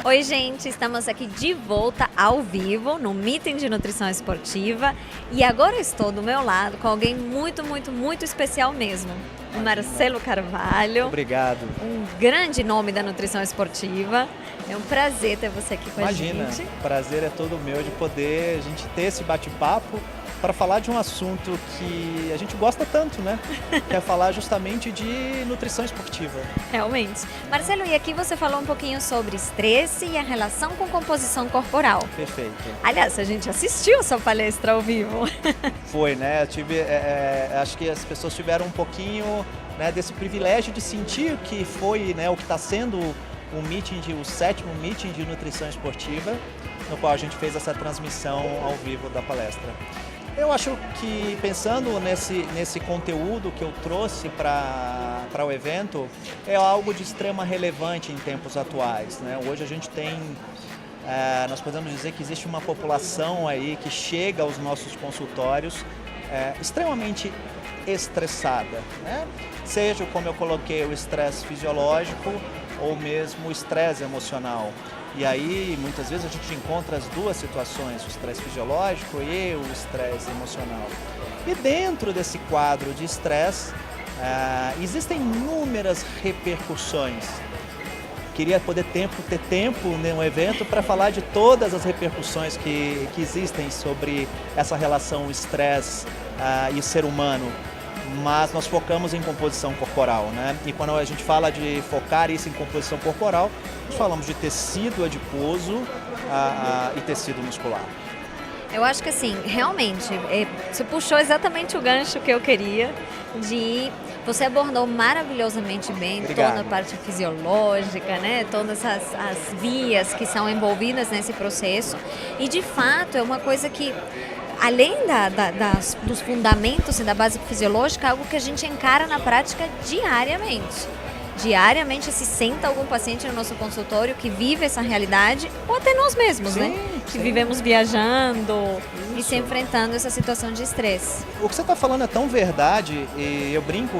Oi, gente, estamos aqui de volta ao vivo no Meeting de Nutrição Esportiva e agora estou do meu lado com alguém muito especial mesmo, o Marcelo Carvalho. Obrigado. Um grande nome da nutrição esportiva. É um prazer ter você aqui com a gente. Imagina, o prazer é todo meu de poder a gente ter esse bate-papo para falar de um assunto que a gente gosta tanto, né? Que é falar justamente de nutrição esportiva. Realmente. Marcelo, e aqui você falou um pouquinho sobre estresse e a relação com composição corporal. Perfeito. Aliás, a gente assistiu sua palestra ao vivo. Foi, né? Eu tive, acho que as pessoas tiveram um pouquinho, né, desse privilégio de sentir que foi, né, o que está sendo o sétimo meeting de nutrição esportiva, no qual a gente fez essa transmissão ao vivo da palestra. Eu acho que, pensando nesse conteúdo que eu trouxe para o evento, é algo de extrema relevância em tempos atuais, né? Hoje a gente tem, nós podemos dizer que existe uma população aí que chega aos nossos consultórios extremamente estressada, né? Seja, como eu coloquei, o estresse fisiológico ou mesmo o estresse emocional. E aí, muitas vezes, a gente encontra as duas situações, o estresse fisiológico e o estresse emocional. E dentro desse quadro de estresse, existem inúmeras repercussões. Queria poder ter tempo no evento para falar de todas as repercussões que existem sobre essa relação estresse e ser humano. Mas nós focamos em composição corporal, né? E quando a gente fala de focar isso em composição corporal, nós falamos de tecido adiposo e tecido muscular. Eu acho que assim, realmente, você puxou exatamente o gancho que eu queria você abordou maravilhosamente bem. Obrigado. Toda a parte fisiológica, né? Todas as vias que são envolvidas nesse processo. E de fato é uma coisa que, além dos fundamentos e da base fisiológica, é algo que a gente encara na prática diariamente. Diariamente se senta algum paciente no nosso consultório que vive essa realidade, ou até nós mesmos, sim, né? Que vivemos viajando e se enfrentando essa situação de estresse. O que você está falando é tão verdade, e eu brinco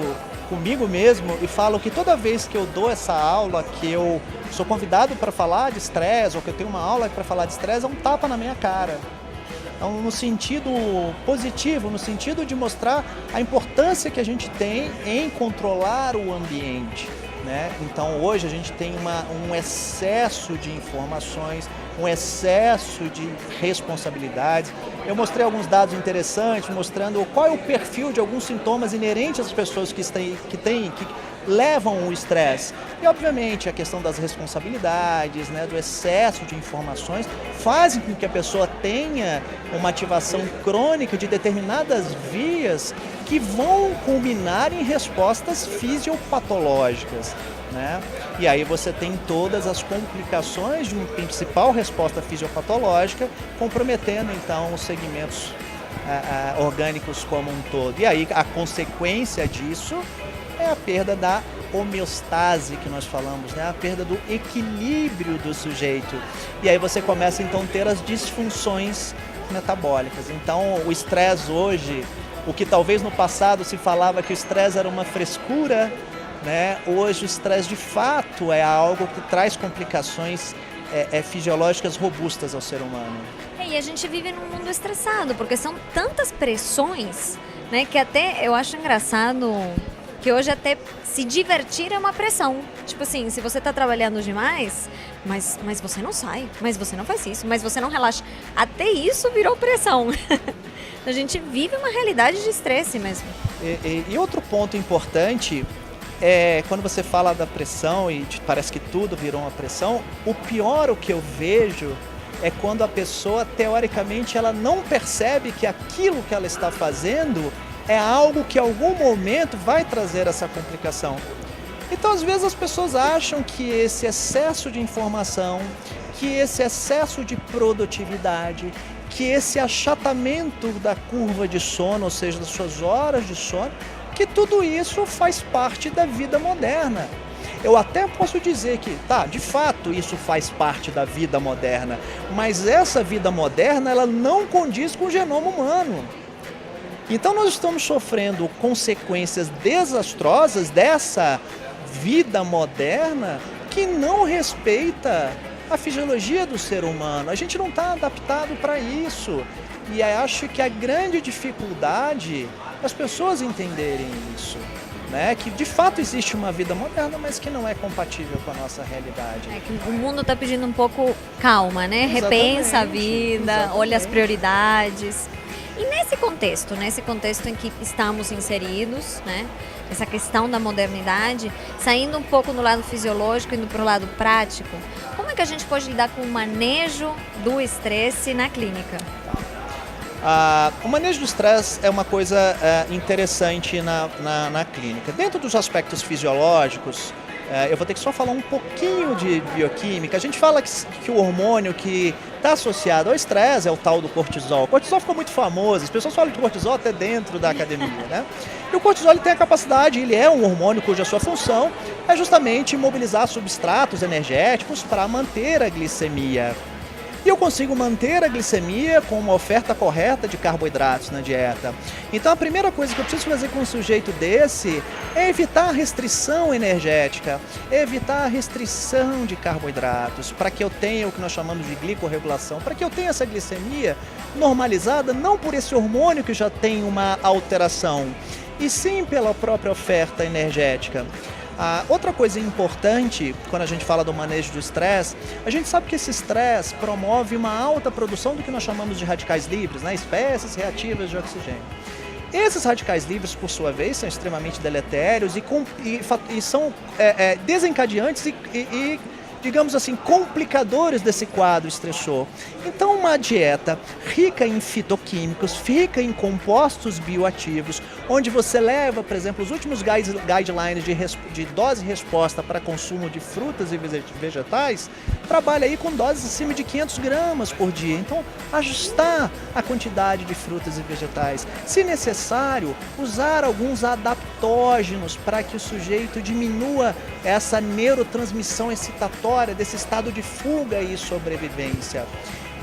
comigo mesmo e falo que toda vez que eu dou essa aula, que eu sou convidado para falar de estresse, ou que eu tenho uma aula para falar de estresse, é um tapa na minha cara. Então, no sentido positivo, no sentido de mostrar a importância que a gente tem em controlar o ambiente, né? Então, hoje a gente tem um excesso de informações, um excesso de responsabilidades. Eu mostrei alguns dados interessantes, mostrando qual é o perfil de alguns sintomas inerentes às pessoas que levam o estresse. E, obviamente, a questão das responsabilidades, né, do excesso de informações, fazem com que a pessoa tenha uma ativação crônica de determinadas vias que vão culminar em respostas fisiopatológicas, né? E aí você tem todas as complicações de uma principal resposta fisiopatológica, comprometendo, então, os segmentos orgânicos como um todo. E aí a consequência disso é a perda da homeostase que nós falamos, né? A perda do equilíbrio do sujeito. E aí você começa então a ter as disfunções metabólicas. Então o estresse hoje, o que talvez no passado se falava que o estresse era uma frescura, né? Hoje o estresse de fato é algo que traz complicações fisiológicas robustas ao ser humano. E a gente vive num mundo estressado, porque são tantas pressões, né? Que até eu acho engraçado que hoje até se divertir é uma pressão. Tipo assim, se você tá trabalhando demais, mas você não sai, mas você não faz isso, mas você não relaxa. Até isso virou pressão. A gente vive uma realidade de estresse mesmo. E outro ponto importante é quando você fala da pressão e parece que tudo virou uma pressão, o pior, o que eu vejo, é quando a pessoa, teoricamente, ela não percebe que aquilo que ela está fazendo é algo que em algum momento vai trazer essa complicação. Então, às vezes, as pessoas acham que esse excesso de informação, que esse excesso de produtividade, que esse achatamento da curva de sono, ou seja, das suas horas de sono, que tudo isso faz parte da vida moderna. Eu até posso dizer que, de fato, isso faz parte da vida moderna, mas essa vida moderna, ela não condiz com o genoma humano. Então nós estamos sofrendo consequências desastrosas dessa vida moderna que não respeita a fisiologia do ser humano. A gente não está adaptado para isso. E acho que a grande dificuldade é as pessoas entenderem isso. Né? Que de fato existe uma vida moderna, mas que não é compatível com a nossa realidade. É que o mundo está pedindo um pouco calma, né? Exatamente, Repensa a vida, exatamente. olha as prioridades. E nesse contexto em que estamos inseridos, né? Essa questão da modernidade, saindo um pouco do lado fisiológico e indo para o lado prático, como é que a gente pode lidar com o manejo do estresse na clínica? O manejo do estresse é uma coisa interessante na clínica. Dentro dos aspectos fisiológicos, eu vou ter que só falar um pouquinho de bioquímica. A gente fala que o hormônio que está associado ao estresse é o tal do cortisol. O cortisol ficou muito famoso, as pessoas falam de cortisol até dentro da academia, né? E o cortisol ele tem a capacidade, ele é um hormônio cuja sua função é justamente mobilizar substratos energéticos para manter a glicemia. E eu consigo manter a glicemia com uma oferta correta de carboidratos na dieta. Então a primeira coisa que eu preciso fazer com um sujeito desse é evitar a restrição energética, evitar a restrição de carboidratos, para que eu tenha o que nós chamamos de glicorregulação, para que eu tenha essa glicemia normalizada, não por esse hormônio que já tem uma alteração, e sim pela própria oferta energética. Outra coisa importante, quando a gente fala do manejo do estresse, a gente sabe que esse estresse promove uma alta produção do que nós chamamos de radicais livres, né? Espécies reativas de oxigênio. Esses radicais livres, por sua vez, são extremamente deletérios e são desencadeantes e, digamos assim, complicadores desse quadro estressor. Então, uma dieta rica em fitoquímicos, rica em compostos bioativos, onde você leva, por exemplo, os últimos guidelines de dose-resposta para consumo de frutas e vegetais, trabalha aí com doses acima de 500 gramas por dia. Então, ajustar a quantidade de frutas e vegetais. Se necessário, usar alguns adaptógenos para que o sujeito diminua essa neurotransmissão excitatória desse estado de fuga e sobrevivência.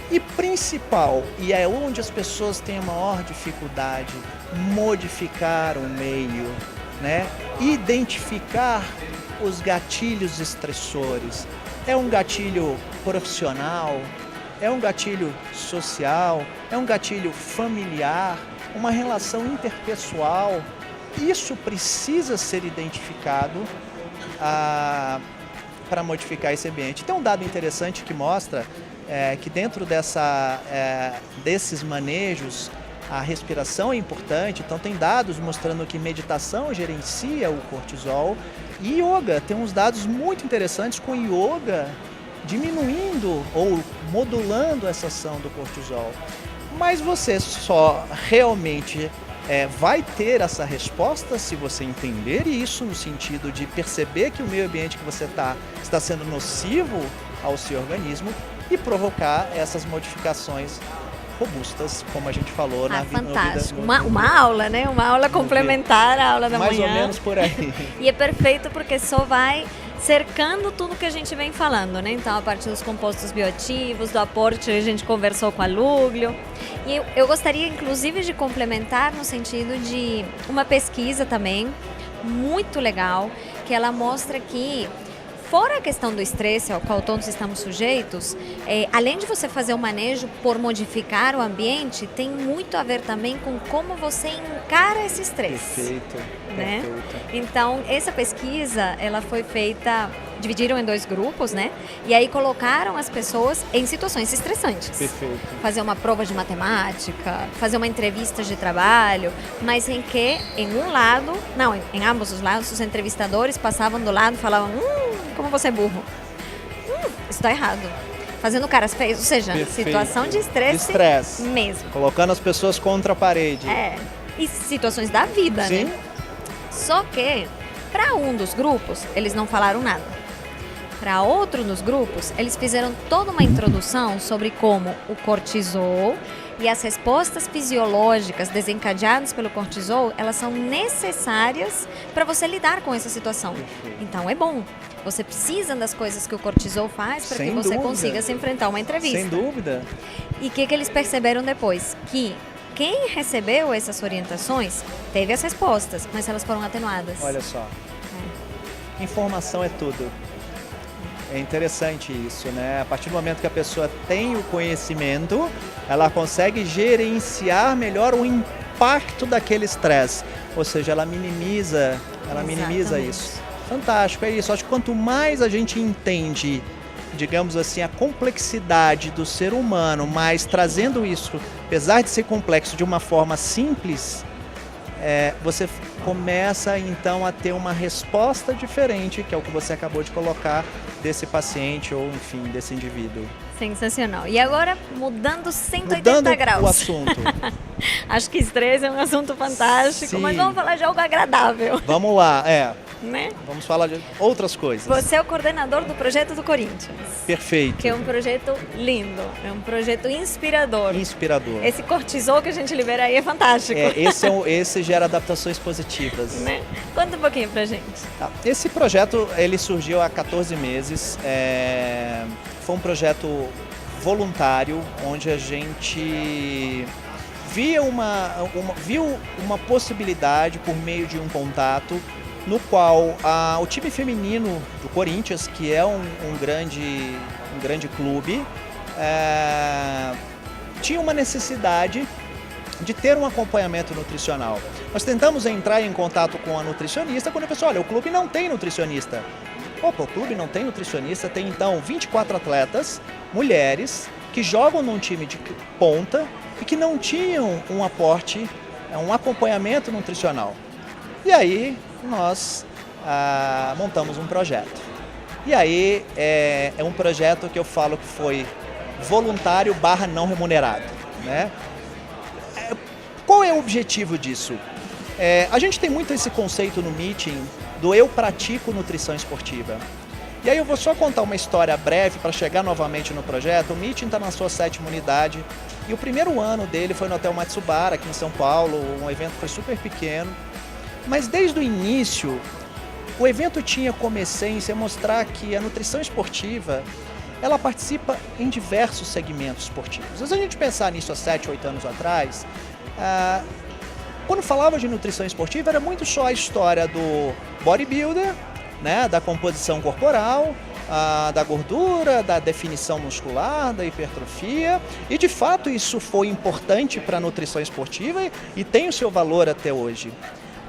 E principal, e é onde as pessoas têm a maior dificuldade, modificar o meio, né? Identificar os gatilhos estressores. É um gatilho profissional, é um gatilho social, é um gatilho familiar, uma relação interpessoal. Isso precisa ser identificado para modificar esse ambiente. Tem um dado interessante que mostra que dentro desses manejos a respiração é importante, então tem dados mostrando que meditação gerencia o cortisol e yoga, tem uns dados muito interessantes com yoga diminuindo ou modulando essa ação do cortisol. Mas você só realmente vai ter essa resposta se você entender isso, no sentido de perceber que o meio ambiente que você está sendo nocivo ao seu organismo e provocar essas modificações robustas, como a gente falou na vida. Fantástico. Uma aula, né? Uma aula complementar à aula da manhã. Mais ou menos por aí. E é perfeito porque só vai cercando tudo que a gente vem falando, né? Então, a partir dos compostos bioativos, do aporte, a gente conversou com a Lúglio. E eu gostaria, inclusive, de complementar no sentido de uma pesquisa também, muito legal, que ela mostra que, fora a questão do estresse ao qual todos estamos sujeitos, além de você fazer o manejo por modificar o ambiente, tem muito a ver também com como você encara esse estresse. Perfeito, né? perfeito. Então, essa pesquisa, ela foi feita, dividiram em 2 grupos, né? E aí colocaram as pessoas em situações estressantes. Perfeito. Fazer uma prova de matemática, fazer uma entrevista de trabalho, mas em que, em ambos os lados, os entrevistadores passavam do lado e falavam, como você é burro. Isso tá errado. Fazendo caras feias, ou seja, Perfeito. Situação de estresse mesmo. Colocando as pessoas contra a parede. E situações da vida, Sim. né? Só que, para um dos grupos, eles não falaram nada. Para outro dos grupos, eles fizeram toda uma introdução sobre como o cortisol e as respostas fisiológicas desencadeadas pelo cortisol, elas são necessárias para você lidar com essa situação. Perfeito. Então é bom. Você precisa das coisas que o cortisol faz para que você dúvida. consiga se enfrentar uma entrevista. Sem dúvida. E o que eles perceberam depois? Que quem recebeu essas orientações teve as respostas, mas elas foram atenuadas. Olha só. Informação é tudo. É interessante isso, né? A partir do momento que a pessoa tem o conhecimento, ela consegue gerenciar melhor o impacto daquele estresse. Ou seja, ela minimiza isso. Fantástico, é isso. Acho que quanto mais a gente entende, digamos assim, a complexidade do ser humano, mas trazendo isso, apesar de ser complexo, de uma forma simples, você começa então a ter uma resposta diferente, que é o que você acabou de colocar, desse paciente ou, enfim, desse indivíduo. Sensacional. E agora, mudando 180 graus. O assunto. Acho que estresse é um assunto fantástico, Sim. mas vamos falar de algo agradável. Vamos lá, né? Vamos falar de outras coisas. Você é o coordenador do projeto do Corinthians. Perfeito. Que é um projeto lindo, é um projeto inspirador. Inspirador. Esse cortisol que a gente libera aí é fantástico. Esse gera adaptações positivas. Né? Conta um pouquinho pra gente. Esse projeto, ele surgiu há 14 meses. Foi um projeto voluntário, onde a gente viu uma possibilidade por meio de um contato, no qual o time feminino do Corinthians, que é um grande clube, tinha uma necessidade de ter um acompanhamento nutricional. Nós tentamos entrar em contato com a nutricionista, quando a pessoa, olha, o clube não tem nutricionista. Opa, o clube não tem nutricionista, tem então 24 atletas, mulheres, que jogam num time de ponta e que não tinham um aporte, um acompanhamento nutricional. E aí nós montamos um projeto. E aí é um projeto que eu falo que foi voluntário / não remunerado, né? Qual é o objetivo disso? A gente tem muito esse conceito no meeting do eu pratico nutrição esportiva. E aí eu vou só contar uma história breve para chegar novamente no projeto. O meeting está na sua 7ª unidade e o primeiro ano dele foi no Hotel Matsubara, aqui em São Paulo. Um evento que foi super pequeno, mas desde o início o evento tinha como essência mostrar que a nutrição esportiva ela participa em diversos segmentos esportivos. Se a gente pensar nisso há 7, 8 anos atrás, quando falava de nutrição esportiva, era muito só a história do bodybuilder, né, da composição corporal, da gordura, da definição muscular, da hipertrofia. E, de fato, isso foi importante para a nutrição esportiva e tem o seu valor até hoje.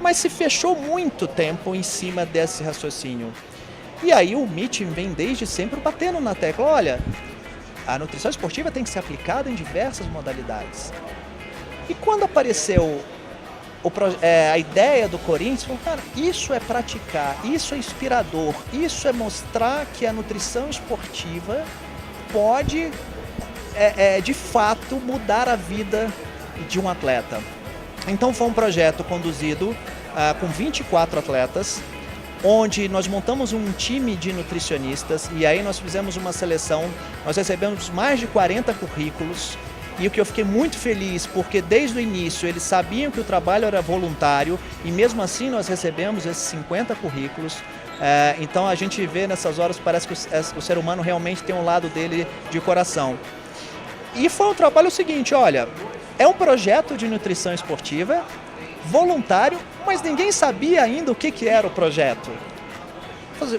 Mas se fechou muito tempo em cima desse raciocínio. E aí o meeting vem desde sempre batendo na tecla, olha, a nutrição esportiva tem que ser aplicada em diversas modalidades. E quando apareceu a ideia do Corinthians, falou, cara, isso é praticar, isso é inspirador, isso é mostrar que a nutrição esportiva pode, de fato, mudar a vida de um atleta. Então foi um projeto conduzido com 24 atletas, onde nós montamos um time de nutricionistas e aí nós fizemos uma seleção, nós recebemos mais de 40 currículos. E o que eu fiquei muito feliz, porque desde o início eles sabiam que o trabalho era voluntário e mesmo assim nós recebemos esses 50 currículos. Então a gente vê nessas horas, parece que o ser humano realmente tem um lado dele de coração. E foi um trabalho seguinte, olha, é um projeto de nutrição esportiva, voluntário, mas ninguém sabia ainda o que era o projeto.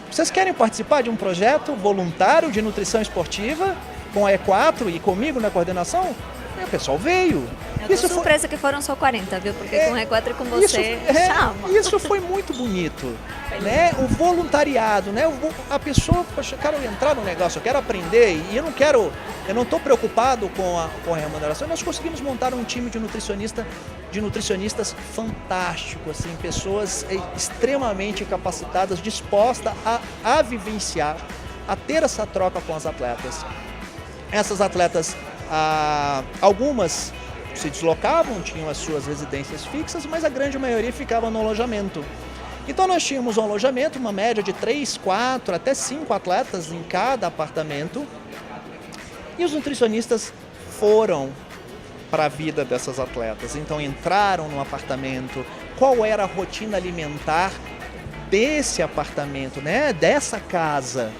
Vocês querem participar de um projeto voluntário de nutrição esportiva? Com a E4 e comigo na coordenação, o pessoal veio. Eu tô surpresa que foram só 40, viu? Porque com a E4 e com você, chama. Isso foi muito bonito, né? O voluntariado, né? A pessoa, poxa, eu quero entrar no negócio, eu quero aprender e eu não estou preocupado com a remuneração. Nós conseguimos montar um time de nutricionistas fantástico, assim, pessoas extremamente capacitadas, dispostas a vivenciar, a ter essa troca com as atletas. Essas atletas, algumas se deslocavam, tinham as suas residências fixas, mas a grande maioria ficava no alojamento. Então nós tínhamos um alojamento, uma média de 3, 4, até 5 atletas em cada apartamento. E os nutricionistas foram para a vida dessas atletas. Então entraram no apartamento, qual era a rotina alimentar desse apartamento, né? Dessa casa.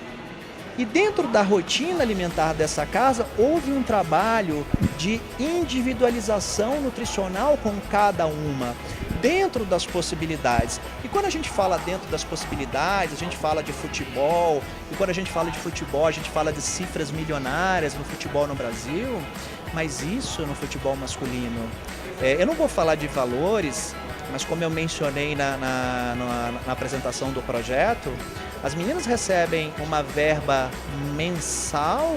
E dentro da rotina alimentar dessa casa, houve um trabalho de individualização nutricional com cada uma, dentro das possibilidades. E quando a gente fala dentro das possibilidades, a gente fala de futebol, e quando a gente fala de futebol, a gente fala de cifras milionárias no futebol no Brasil, mas isso no futebol masculino. Eu não vou falar de valores, mas como eu mencionei na apresentação do projeto, as meninas recebem uma verba mensal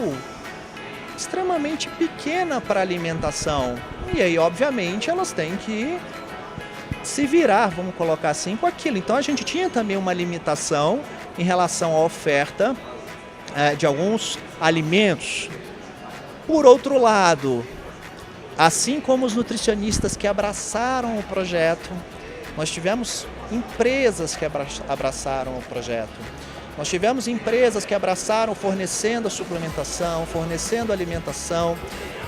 extremamente pequena para alimentação. E aí, obviamente, elas têm que se virar, vamos colocar assim, com aquilo. Então a gente tinha também uma limitação em relação à oferta de alguns alimentos. Por outro lado, assim como os nutricionistas que abraçaram o projeto, nós tivemos empresas que abraçaram o projeto. Nós tivemos empresas que abraçaram fornecendo a suplementação, fornecendo alimentação,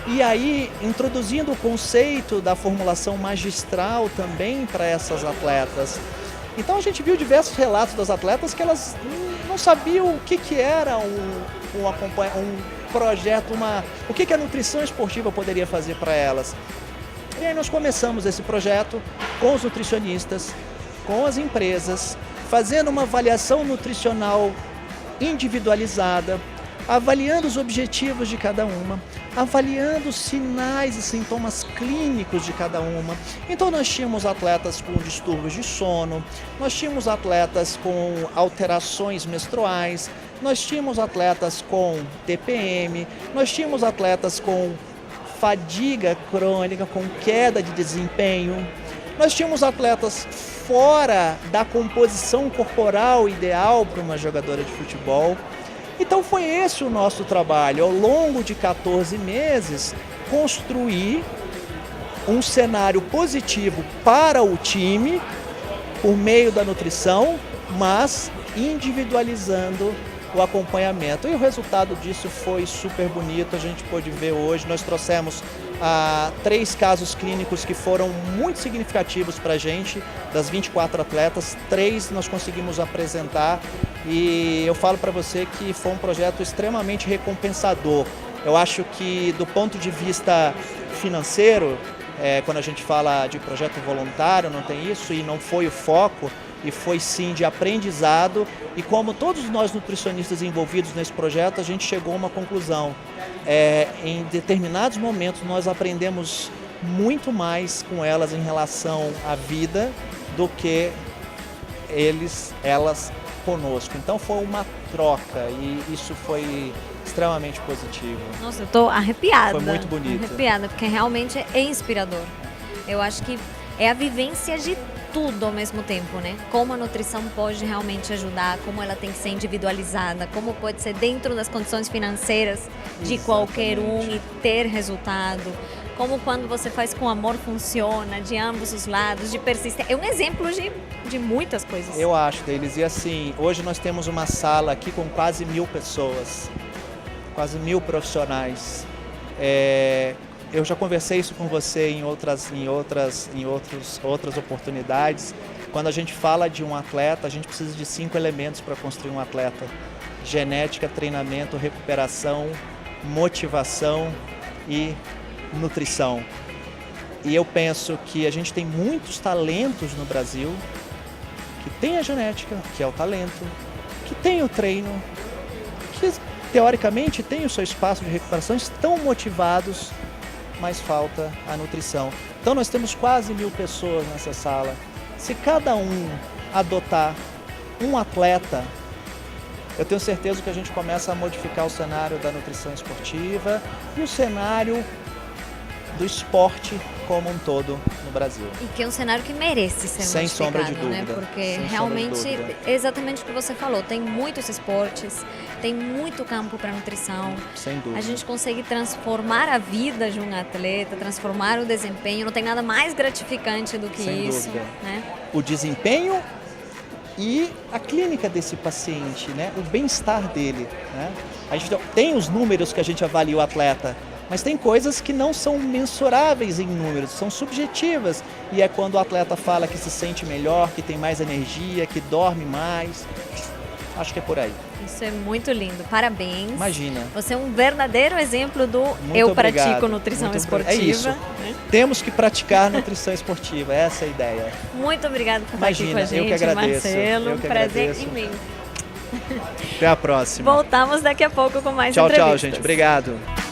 e aí introduzindo o conceito da formulação magistral também para essas atletas. Então a gente viu diversos relatos das atletas que elas não sabiam o que era um projeto, o que a nutrição esportiva poderia fazer para elas. E aí nós começamos esse projeto com os nutricionistas, com as empresas, fazendo uma avaliação nutricional individualizada, avaliando os objetivos de cada uma, avaliando os sinais e sintomas clínicos de cada uma. Então nós tínhamos atletas com distúrbios de sono, nós tínhamos atletas com alterações menstruais, nós tínhamos atletas com TPM, nós tínhamos atletas com fadiga crônica, com queda de desempenho. Nós tínhamos atletas fora da composição corporal ideal para uma jogadora de futebol. Então foi esse o nosso trabalho, ao longo de 14 meses, construir um cenário positivo para o time, por meio da nutrição, mas individualizando o acompanhamento. E o resultado disso foi super bonito, a gente pôde ver hoje. Nós trouxemos 3 casos clínicos que foram muito significativos para a gente, das 24 atletas, 3 nós conseguimos apresentar, e eu falo para você que foi um projeto extremamente recompensador. Eu acho que do ponto de vista financeiro, quando a gente fala de projeto voluntário, não tem isso, e não foi o foco, e foi sim de aprendizado, e como todos nós nutricionistas envolvidos nesse projeto, a gente chegou a uma conclusão. Em determinados momentos nós aprendemos muito mais com elas em relação à vida do que elas conosco. Então foi uma troca e isso foi extremamente positivo. Nossa, eu tô arrepiada. Foi muito bonito. Arrepiada, porque realmente é inspirador. Eu acho que é a vivência de tudo ao mesmo tempo, né? Como a nutrição pode realmente ajudar, como ela tem que ser individualizada, como pode ser dentro das condições financeiras de qualquer um e ter resultado. Como quando você faz com amor funciona, de ambos os lados, de persistência. É um exemplo de muitas coisas. Eu acho, Delis. E assim, hoje nós temos uma sala aqui com quase 1000 pessoas, quase 1000 profissionais. Eu já conversei isso com você em outras oportunidades. Quando a gente fala de um atleta, a gente precisa de 5 elementos para construir um atleta: genética, treinamento, recuperação, motivação e nutrição. E eu penso que a gente tem muitos talentos no Brasil, que tem a genética, que é o talento, que tem o treino, que teoricamente tem o seu espaço de recuperação, estão motivados, mas falta a nutrição. Então nós temos quase 1000 pessoas nessa sala. Se cada um adotar um atleta, eu tenho certeza que a gente começa a modificar o cenário da nutrição esportiva e o cenário do esporte como um todo no Brasil. E que é um cenário que merece ser sem modificado, sombra de dúvida, né? Porque realmente é exatamente o que você falou, tem muitos esportes, tem muito campo para nutrição. Sem dúvida. A gente consegue transformar a vida de um atleta, transformar o desempenho, não tem nada mais gratificante do que sem isso, dúvida. Né? O desempenho e a clínica desse paciente, né? O bem-estar dele, né? A gente tem os números que a gente avalia o atleta, mas tem coisas que não são mensuráveis em números, são subjetivas. E é quando o atleta fala que se sente melhor, que tem mais energia, que dorme mais. Acho que é por aí. Isso é muito lindo, parabéns. Imagina. Você é um verdadeiro exemplo do Muito eu obrigado. pratico nutrição Muito esportiva. É isso. Né? Temos que praticar nutrição esportiva, essa é a ideia. Muito obrigada por Imagina, estar aqui com a gente, eu que agradeço. Marcelo. Eu que Prazer agradeço. imenso. Até a próxima. Voltamos daqui a pouco com mais Tchau, entrevistas. tchau, gente. Obrigado.